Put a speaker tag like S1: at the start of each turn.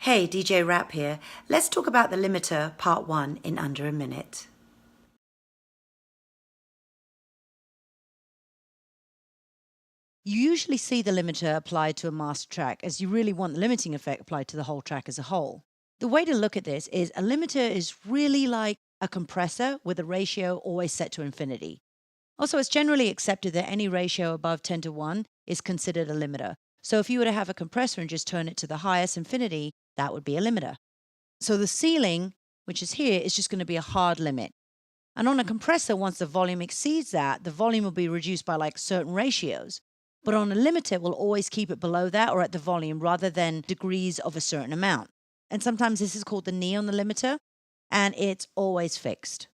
S1: Hey, DJ Rap here. Let's talk about the limiter part 1 in under a minute.
S2: You usually see the limiter applied to a master track as you really want the limiting effect applied to the whole track as a whole. The way to look at this is a limiter is really like a compressor with a ratio always set to infinity. Also, it's generally accepted that any ratio above 10 to 1 is considered a limiter. So if you were to have a compressor and just turn it to the highest infinity, that would be a limiter. So the ceiling, which is here, is just going to be a hard limit. And on a compressor, once the volume exceeds that, the volume will be reduced by like certain ratios. But on a limiter, we'll always keep it below that or at the volume rather than degrees of a certain amount. And sometimes this is called the knee on the limiter, and it's always fixed.